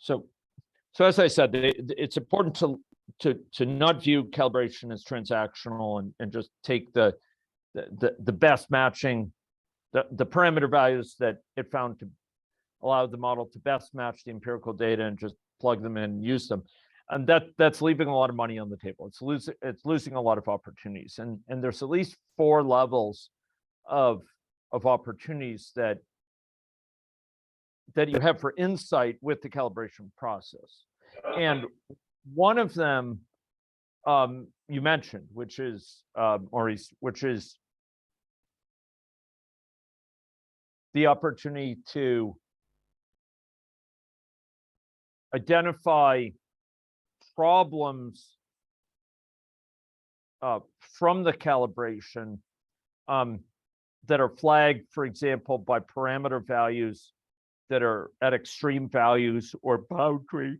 so as I said, it's important to not view calibration as transactional and just take the best matching the parameter values that it found to allow the model to best match the empirical data and just plug them in and use them. And that's leaving a lot of money on the table. It's losing a lot of opportunities. And there's at least 4 levels of opportunities that you have for insight with the calibration process. And one of them you mentioned, which is Maurice, which is the opportunity to identify problems from the calibration that are flagged, for example, by parameter values that are at extreme values or boundary,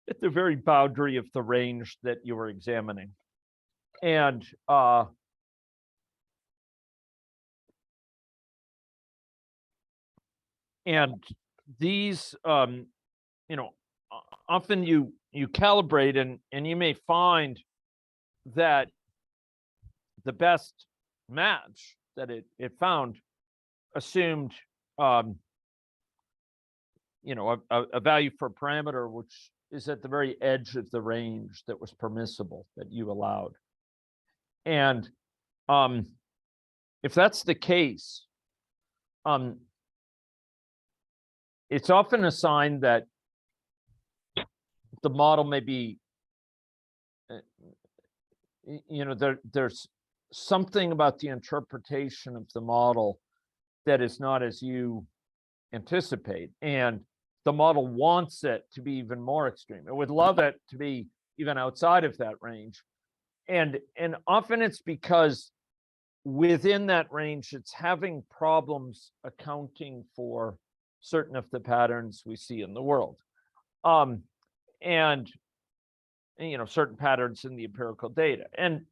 at the very boundary of the range that you were examining. And these, often you calibrate and you may find that the best match that it found assumed a value for a parameter which is at the very edge of the range that was permissible, that you allowed. And if that's the case, it's often a sign that the model may be, there's something about the interpretation of the model that is not as you anticipate. And the model wants it to be even more extreme. It would love it to be even outside of that range. And often it's because within that range, it's having problems accounting for certain of the patterns we see in the world. And certain patterns in the empirical data. And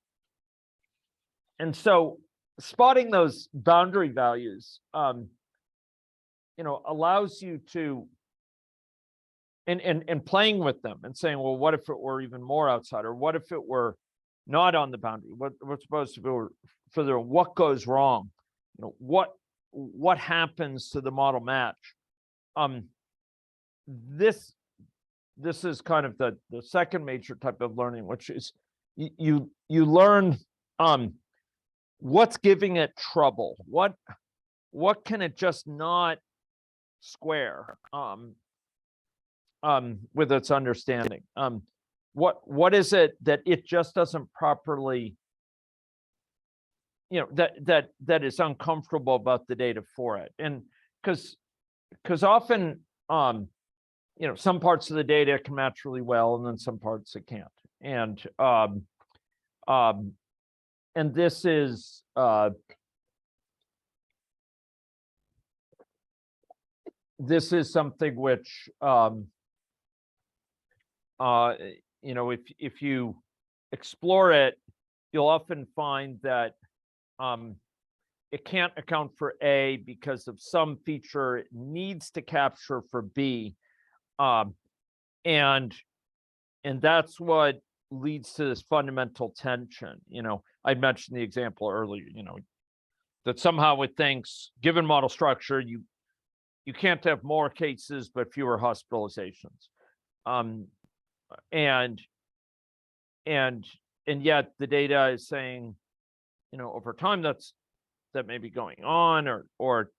so spotting those boundary values, allows you to, and playing with them and saying, well, what if it were even more outside, or what if it were not on the boundary? What's supposed to be further? What goes wrong? What happens to the model match? This is kind of the second major type of learning, which is you learn what's giving it trouble. What can it just not square with its understanding? What is it that it just doesn't properly, that is uncomfortable about the data for it? And because often some parts of the data can match really well, and then some parts it can't. And this is something which if you explore it, you'll often find that it can't account for A because of some feature it needs to capture for B. And that's what leads to this fundamental tension. I mentioned the example earlier, that somehow it thinks, given model structure, you can't have more cases but fewer hospitalizations. And yet the data is saying, over time that may be going on, or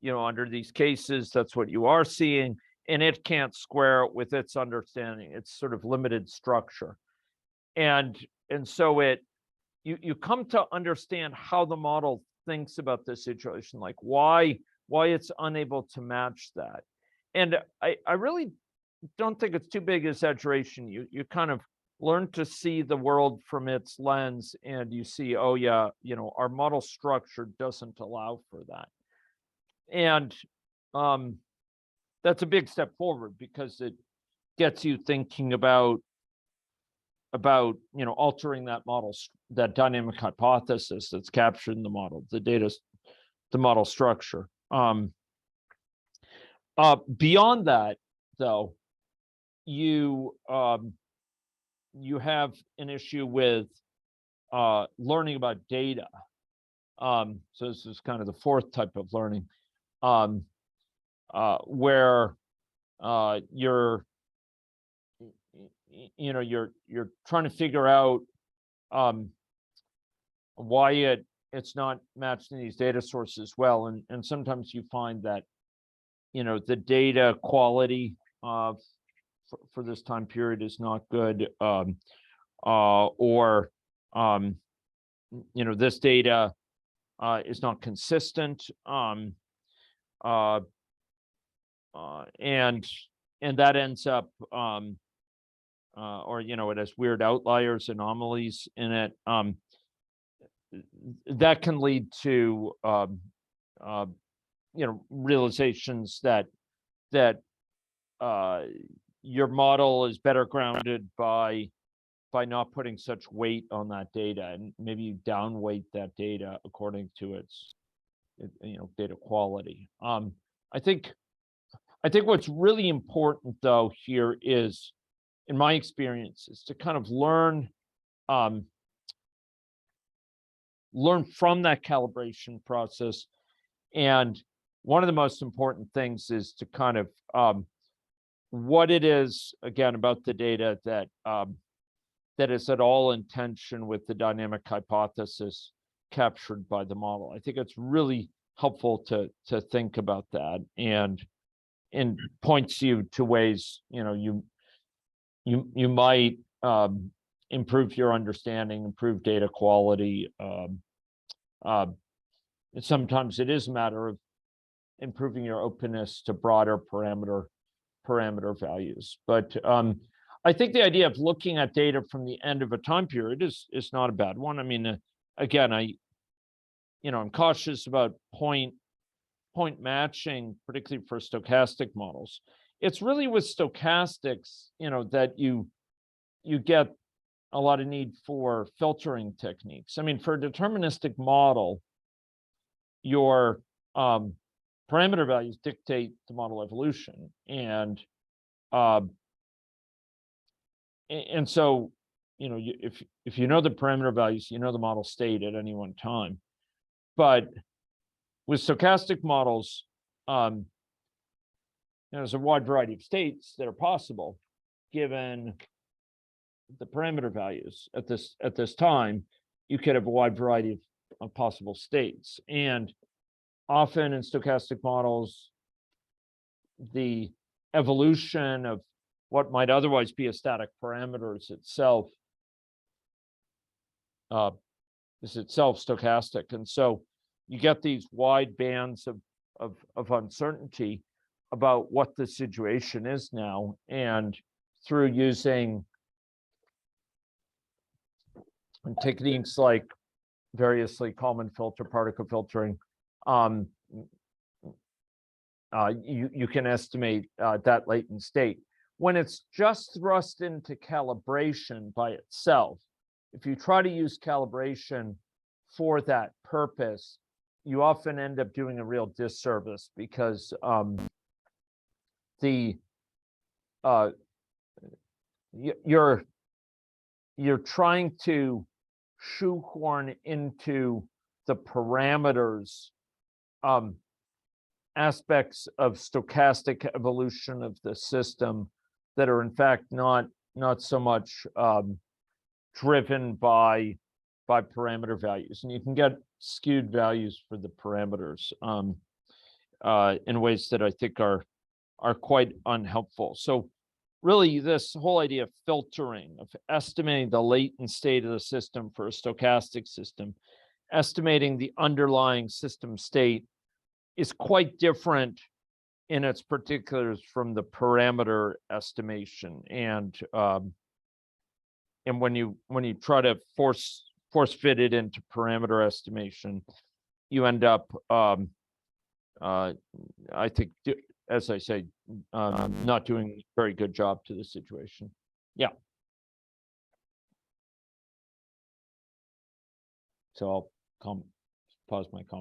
under these cases, that's what you are seeing. And it can't square it with its understanding, its sort of limited structure. And so you come to understand how the model thinks about this situation, like why it's unable to match that. And I really don't think it's too big an exaggeration. You kind of learn to see the world from its lens, and you see, oh yeah, our model structure doesn't allow for that. And that's a big step forward, because it gets you thinking about altering that that dynamic hypothesis that's captured in the model, the model structure. Beyond that, though, you you have an issue with learning about data. So this is kind of the fourth type of learning, where you're you're trying to figure out why it's not matched in these data sources well, and sometimes you find that the data quality for this time period is not good, or this data is not consistent, and that ends up or it has weird outliers, anomalies in it. That can lead to realizations that your model is better grounded by not putting such weight on that data, and maybe you downweight that data according to its data quality. I think what's really important though here is, in my experience, is to kind of learn from that calibration process. And one of the most important things is to kind of what it is, again, about the data that is at all in tension with the dynamic hypothesis captured by the model. I think it's really helpful to think about that, and points you to ways you might improve your understanding, improve data quality. Sometimes it is a matter of improving your openness to broader parameter values. But I think the idea of looking at data from the end of a time period is not a bad one. I mean, again, I'm cautious about point matching, particularly for stochastic models. It's really with stochastics, that you get a lot of need for filtering techniques. I mean, for a deterministic model, your parameter values dictate the model evolution, and so if you know the parameter values, the model state at any one time. But with stochastic models, there's a wide variety of states that are possible given the parameter values at this time. You could have a wide variety of possible states, and often in stochastic models, the evolution of what might otherwise be a static parameters itself is itself stochastic, and so you get these wide bands of uncertainty about what the situation is now. And through using techniques like variously Kalman filter, particle filtering, you can estimate that latent state. When it's just thrust into calibration by itself, if you try to use calibration for that purpose, you often end up doing a real disservice, because you're trying to shoehorn into the parameters aspects of stochastic evolution of the system that are in fact not so much driven by parameter values, and you can get skewed values for the parameters in ways that I think are quite unhelpful. So really, this whole idea of filtering, of estimating the latent state of the system for a stochastic system, estimating the underlying system state, is quite different in its particulars from the parameter estimation. And when you try to force fit it into parameter estimation, you end up, I think, as I say, not doing a very good job to the situation. Yeah. So I'll pause my comment.